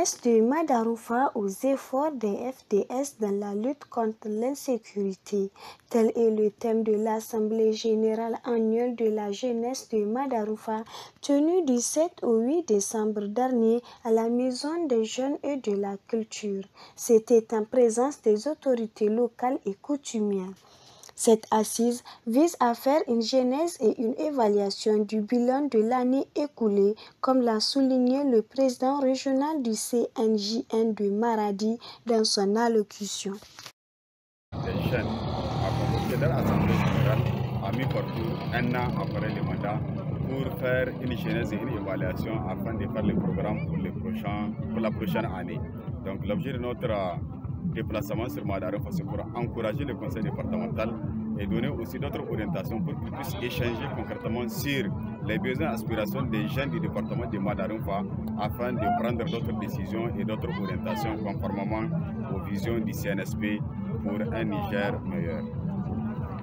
jeunesse de Madaroufa aux efforts des FDS dans la lutte contre l'insécurité. Tel est le thème de l'Assemblée générale annuelle de la jeunesse de Madaroufa, tenue du 7 au 8 décembre dernier à la Maison des jeunes et de la culture. C'était en présence des autorités locales et coutumières. Cette assise vise à faire une genèse et une évaluation du bilan de l'année écoulée, comme l'a souligné le président régional du CNJN de Maradi dans son allocution. Les jeunes ont convoqué leur assemblée générale à mi-parcours, un an après le mandat, pour faire une genèse et une évaluation afin de faire le programme pour la prochaine année. Donc l'objet de notre déplacement sur Madaroufa, c'est pour encourager le conseil départemental et donner aussi d'autres orientations pour qu'ils puissent échanger concrètement sur les besoins et aspirations des jeunes du département de Madaroufa afin de prendre d'autres décisions et d'autres orientations conformément aux visions du CNSP pour un Niger meilleur.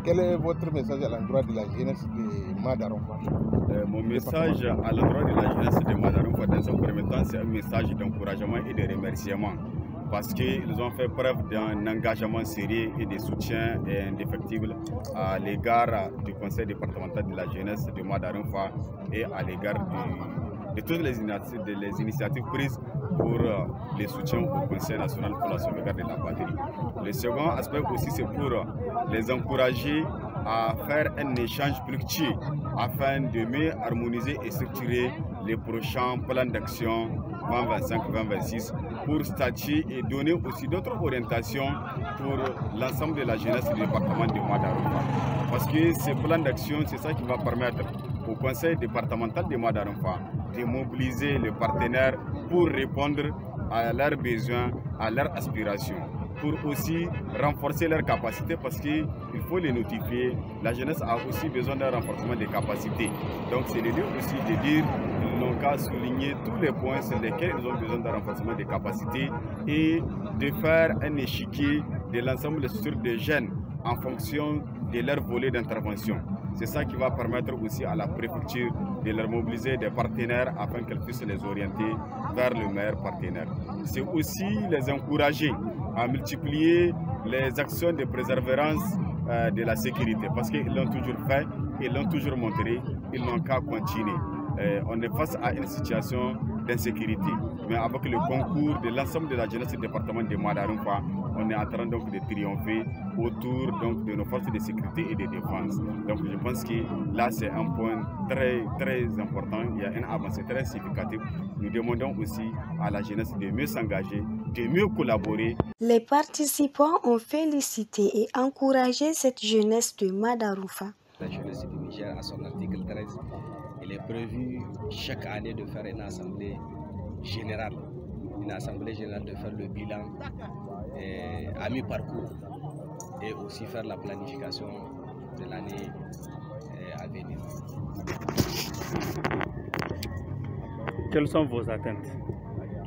Quel est votre message à l'endroit de la jeunesse de Madaroufa? Mon message à l'endroit de la jeunesse de Madaroufa, dans un premier temps, c'est un message d'encouragement et de remerciement, parce qu'ils ont fait preuve d'un engagement sérieux et de soutien indéfectible à l'égard du conseil départemental de la jeunesse de Madaroufa et à l'égard de toutes les initiatives prises pour le soutien au Conseil national pour la sauvegarde de la patrie. Le second aspect aussi, c'est pour les encourager à faire un échange fructueux afin de mieux harmoniser et structurer les prochains plans d'action 2025-2026 pour statuer et donner aussi d'autres orientations pour l'ensemble de la jeunesse du département de Madaroufa. Parce que ces plans d'action, c'est ça qui va permettre au conseil départemental de Madaroufa de mobiliser les partenaires pour répondre à leurs besoins, à leurs aspirations, pour aussi renforcer leurs capacités, parce qu'il faut les notifier. La jeunesse a aussi besoin d'un renforcement des capacités. Donc c'est l'idée aussi de dire qu'ils n'ont qu'à souligner tous les points sur lesquels ils ont besoin d'un renforcement des capacités et de faire un échiquier de l'ensemble des structures de jeunes en fonction de leur volet d'intervention. C'est ça qui va permettre aussi à la préfecture de leur mobiliser des partenaires afin qu'elles puissent les orienter vers le meilleur partenaire. C'est aussi les encourager à multiplier les actions de préservance de la sécurité, parce qu'ils l'ont toujours fait, ils l'ont toujours montré, ils n'ont qu'à continuer. On est face à une situation d'insécurité, mais avec le concours de l'ensemble de la jeunesse du département de Madaroufa, on est en train donc de triompher autour donc de nos forces de sécurité et de défense. Donc je pense que là c'est un point très important, il y a une avancée très significative. Nous demandons aussi à la jeunesse de mieux s'engager, de mieux collaborer. Les participants ont félicité et encouragé cette jeunesse de Madaroufa. La jeunesse du Niger, à son article 13, il est prévu chaque année de faire une assemblée générale. Une assemblée générale de faire le bilan à mi-parcours et aussi faire la planification de l'année à venir. Quelles sont vos attentes?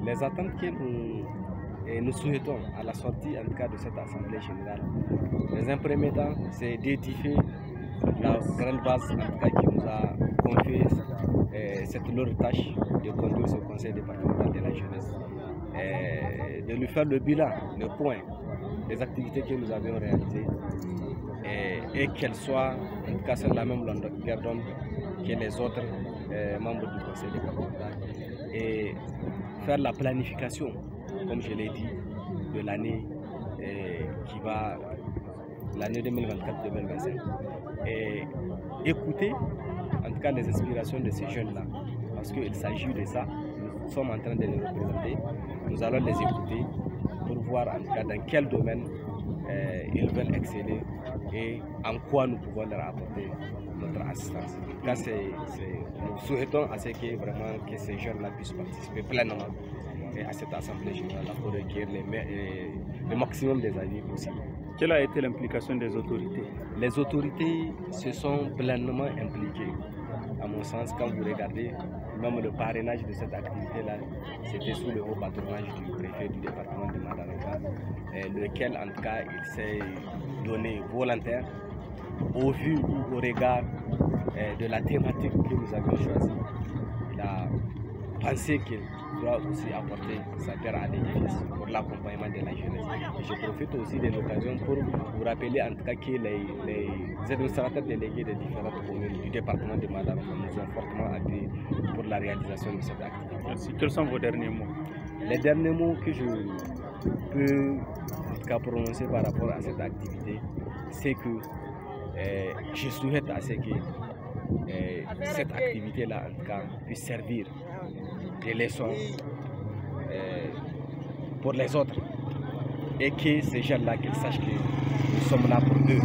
Les attentes que nous souhaitons à la sortie en tout cas de cette assemblée générale, dans un premier temps, c'est d'édifier la grande base en tout cas, qui nous a confié cette lourde tâche de conduire ce conseil départemental de la jeunesse, de lui faire le bilan, le point des activités que nous avions réalisées et qu'elles soient en tout cas sur la même longueur d'onde que les autres membres du conseil départemental et faire la planification, comme je l'ai dit, de l'année qui va, l'année 2024-2025, et écouter en tout cas les aspirations de ces jeunes-là, parce qu'il s'agit de ça. Nous sommes en train de les représenter, nous allons les écouter pour voir en tout cas dans quel domaine ils veulent exceller et en quoi nous pouvons leur apporter notre assistance. En tout cas, nous souhaitons à ce que, vraiment, que ces jeunes-là puissent participer pleinement à cette assemblée générale pour recueillir le maximum des avis possibles. Quelle a été l'implication des autorités? Les autorités se sont pleinement impliquées. À mon sens, quand vous regardez, même le parrainage de cette activité-là, c'était sous le haut patronage du préfet du département de Madaroufa, lequel en tout cas il s'est donné volontaire au vu ou au regard de la thématique que nous avions choisie. Il a pensé qu'il doit aussi apporter sa pierre à l'édifice pour l'accompagnement de la jeunesse. Et je profite aussi de l'occasion pour vous rappeler en tout cas que les administrateurs délégués des différentes communes du département de Madaroufa nous ont fortement appuyés pour la réalisation de cette activité. Merci. Quels sont vos derniers mots? Les derniers mots que je peux en tout cas prononcer par rapport à cette activité, c'est que je souhaite à ce que cette activité-là, en tout cas, puisse servir de leçon pour les autres. Et que ces gens-là, qu'ils sachent que nous sommes là pour eux.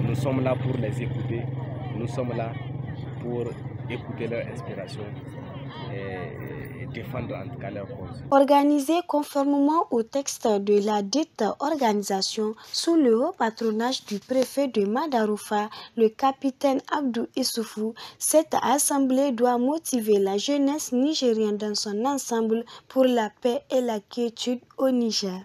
Nous sommes là pour les écouter. Nous sommes là pour écouter leur inspiration et défendre en tout cas leur cause. Organisé conformément au texte de la dite organisation sous le haut patronage du préfet de Madaroufa, le capitaine Abdou Issoufou, cette assemblée doit motiver la jeunesse nigérienne dans son ensemble pour la paix et la quiétude au Niger.